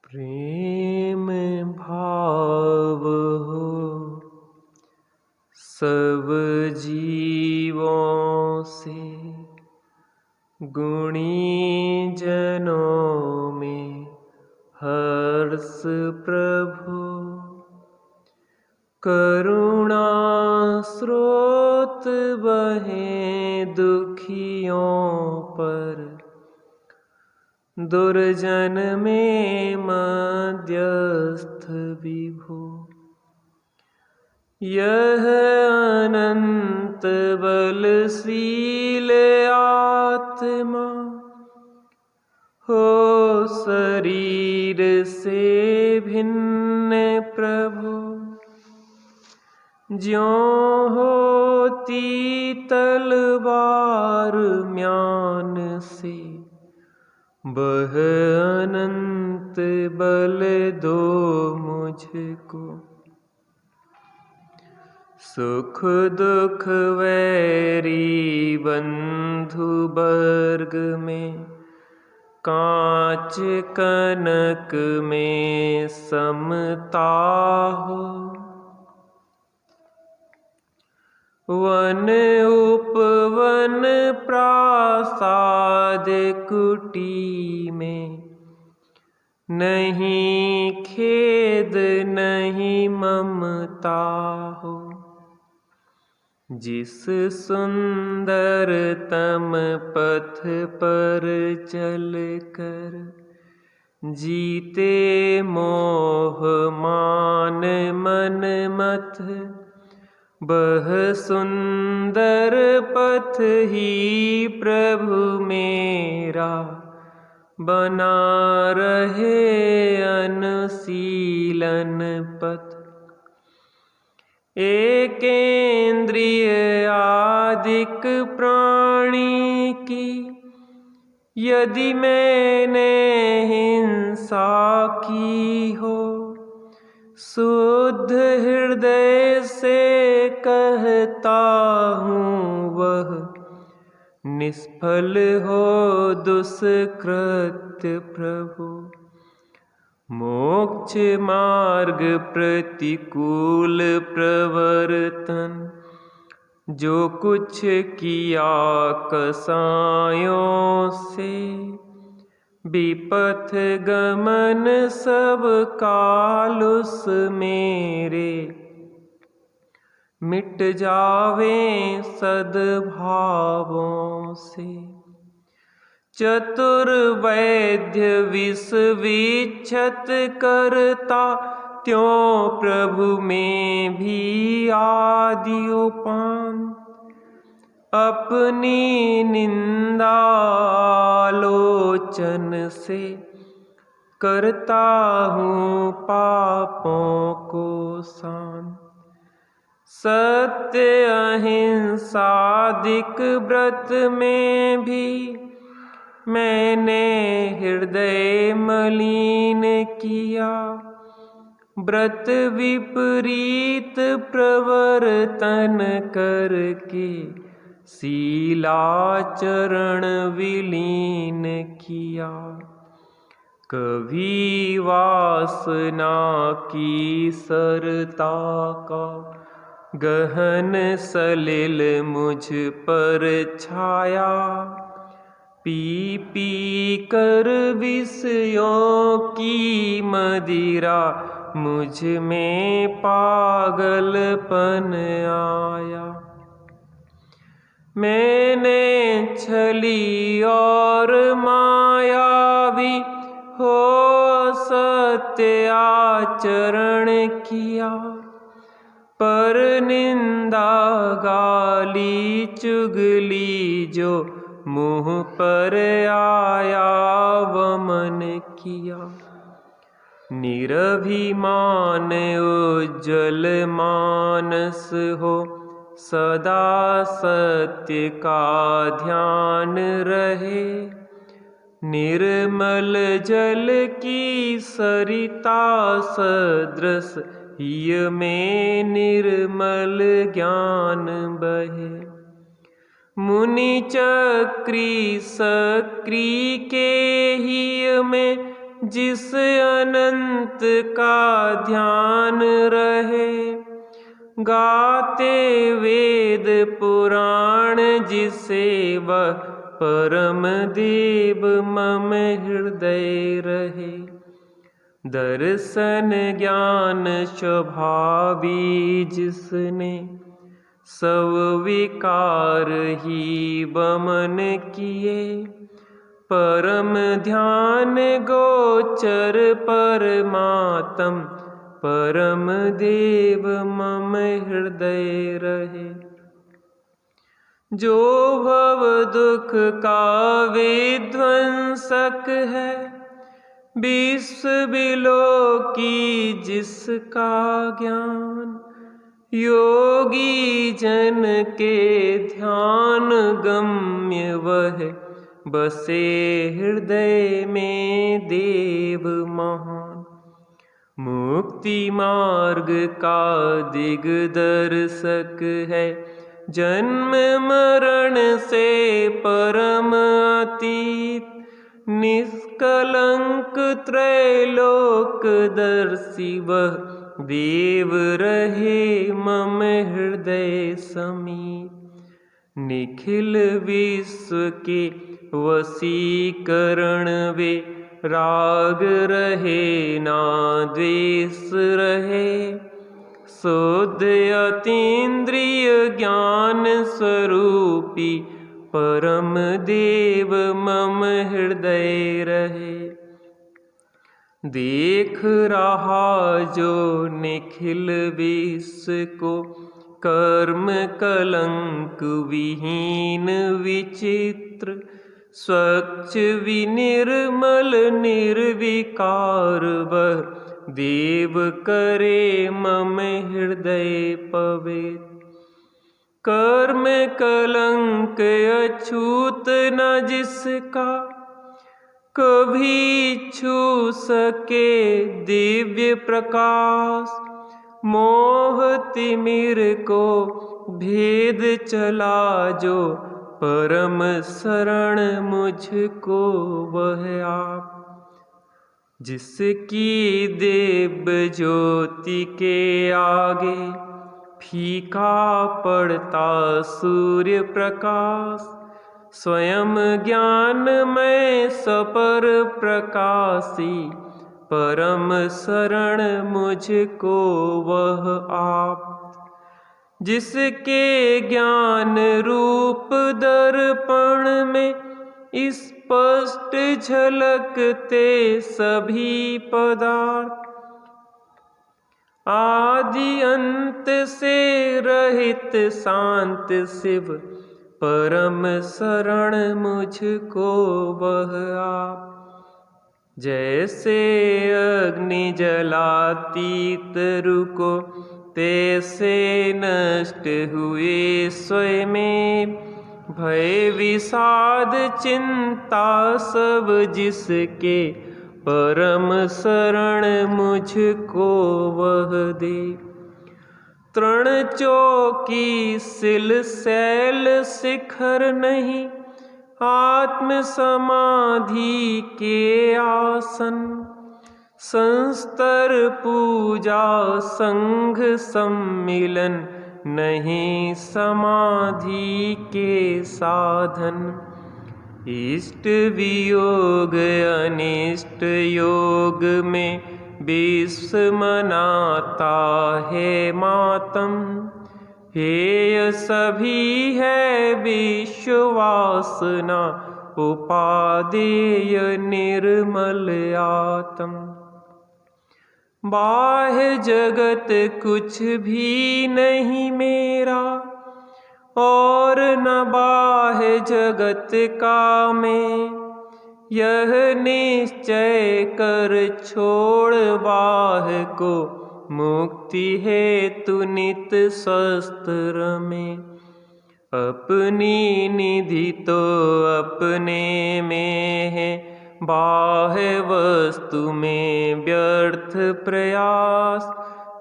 प्रेम भाव हो सब जीवों से, गुणी जनों में हर्ष प्रभु। करुणा स्रोत बहे दुखियों पर, दुर्जन में मध्यस्थ विभु। यह अनंत बलशील आत्मा हो शरीर से भिन्न प्रभु। ज्यों होती तलवार म्यान से, वह अनंत बल दो मुझको। सुख दुख वैरी बंधु वर्ग में, कांच कनक में समता हो। वन उपवन प्रासाद कुटी में, नहीं खेद नहीं ममता हो। जिस सुंदरतम पथ पर चल कर, जीते मोह मान मन मत। वह सुंदर पथ ही प्रभु मेरा, बना रहे अनुशीलन पथ। एकेंद्रिय आदिक प्राणी की, यदि मैंने हिंसा की हो, शुद्ध हृदय से कहता हूँ वह, निष्फल हो दुष्कृत्य प्रभु। मोक्ष मार्ग प्रतिकूल प्रवर्तन, जो कुछ किया कसायों से। विपथ गमन सब काल उस मेरे, मिट जावे सद्भावों से। चतुर्वैद्य विष वीक्षत करता, त्यों प्रभु में भी आदि उपान। अपनी निंदा आलोचन से, करता हूँ पापों को शांत। सत्य अहिंसादिक व्रत में भी, मैंने हृदय मलिन किया। व्रत विपरीत प्रवर्तन करके, शीलाचरण विलीन किया। कभी वासना की सरता का, गहन सलिल मुझ पर छाया। पी पी कर विषयों की मदिरा, मुझ में पागलपन आया। मैंने छली और मायावी हो सत्य आचरण किया। पर निंदा गाली चुगली जो मुँह पर आया, वमन किया। निरभिमान उज्ज्वल मानस हो, सदा सत्य का ध्यान रहे। निर्मल जल की सरिता सदृश, हिय में निर्मल ज्ञान बहे। मुनि चक्री सक्री के हिय में, जिस अनंत का ध्यान रहे। गाते वेद पुराण जिसे वह परम देव मम हृदय रहे। दर्शन ज्ञान स्वभावी जिसने सब विकार ही वमन किए। परम ध्यान गोचर परमात्म परम देव मम हृदय रहे। जो भव दुख का विध्वंसक है, विश्व बिलो की जिसका ज्ञान। योगी जन के ध्यान गम्य वह बसे हृदय में देव महान। मुक्ति मार्ग का दिग्दर्शक है, जन्म मरण से परम अतीत। निष्कलंक त्रैलोकदर्शी वह देव रहे मम हृदय समीप। निखिल विश्व के वशीकरण वे राग रहे ना द्वेष रहे। शुद्ध अतीन्द्रिय ज्ञान स्वरूपी परम देव मम हृदय रहे। देख रहा जो निखिल विश्व को, कर्म कलंक विहीन विचित्र। स्वच्छ विनिर्मल निर्विकार वह देव करे मम हृदय पवित्र। कर्म कलंक अछूत न जिसका, कभी छू सके दिव्य प्रकाश। मोह तिमिर को भेद चला जो, परम शरण मुझको वह आप। जिसकी दिव्य ज्योति के आगे फीका पड़ता सूर्य प्रकाश। स्वयं ज्ञानमय सपर प्रकाशी, परम शरण मुझको वह आप। जिसके ज्ञान रूप दर्पण में स्पष्ट झलकते सभी पदार्थ। आदि अंत से रहित शांत शिव, परम शरण मुझको वह आप। जैसे अग्नि जलातीत रुको, तैसे नष्ट हुए स्वयं। भय विषाद चिंता सब जिसके, परम शरण मुझको वह दे। तृण चौकी सिल शैल शिखर नहीं, आत्म समाधि के आसन। संस्तर पूजा संघ सम्मिलन, नहीं समाधि के साधन। इष्ट वियोग अनिष्ट योग में, विश्व मनाता है मातम। हेय सभी है विश्ववासना, उपादेय निर्मल आत्म। बाह्य जगत कुछ भी नहीं मेरा, और न बाह्य जगत का मैं। यह निश्चय कर छोड़ बाह्य को, मुक्ति हेतु नित शस्त्र में। अपनी निधि तो अपने में है, बाह्य वस्तु में व्यर्थ प्रयास।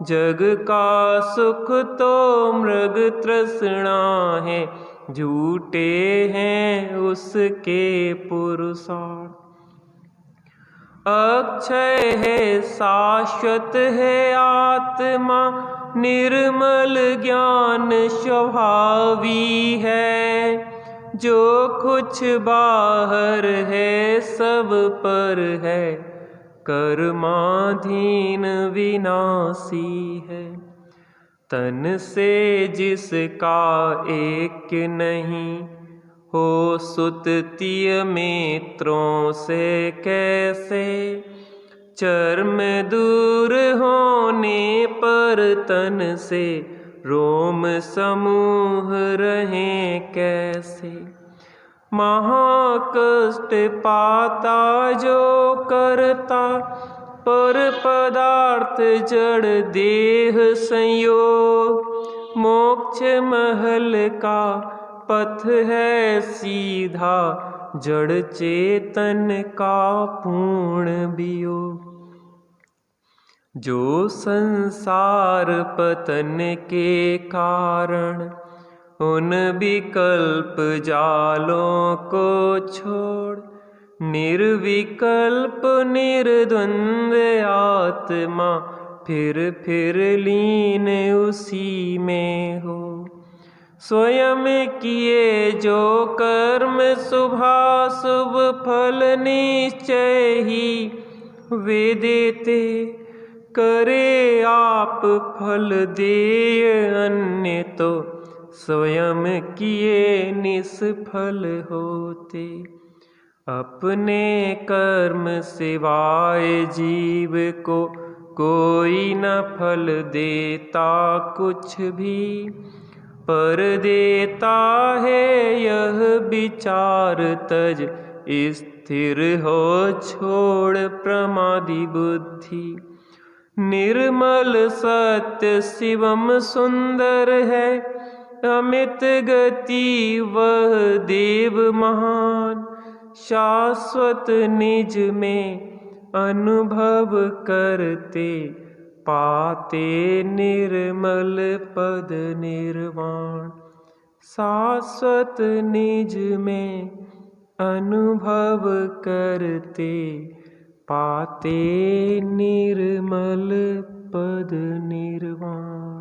जग का सुख तो मृग तृष्णा है, झूठे हैं उसके पुरुषार्थ। अक्षय है, शाश्वत है आत्मा, निर्मल ज्ञान स्वभावी है। जो कुछ बाहर है सब पर है, कर्माधीन विनाशी है। तन से जिसका एक नहीं, हो सुततीय मित्रों से कैसे। चर्म दूर होने पर तन से, रोम समूह रहें कैसे। महाकष्ट पाता जो करता, पर पदार्थ जड़ देह संयोग। मोक्ष महल का पथ है सीधा, जड़ चेतन का पूर्ण वियोग। जो संसार पतन के कारण, उन विकल्प जालों को छोड़, निर्विकल्प निर्द्वंद आत्मा, फिर लीन उसी में हो। स्वयं किए जो कर्म शुभाशुभ फल निश्चय ही वे देते। करे आप फल देय अन्य तो, स्वयं किए निष्फल होते। अपने कर्म सिवाय जीव को कोई न फल देता कुछ भी, पर देता है यह विचार तज, स्थिर हो छोड़ प्रमादी बुद्धि। निर्मल सत्य शिवम सुंदर है, अमित गति वह देव महान। शाश्वत निज में अनुभव करते, पाते निर्मल पद निर्वाण। शाश्वत निज में अनुभव करते, पाते निर्मल पद निर्वाण।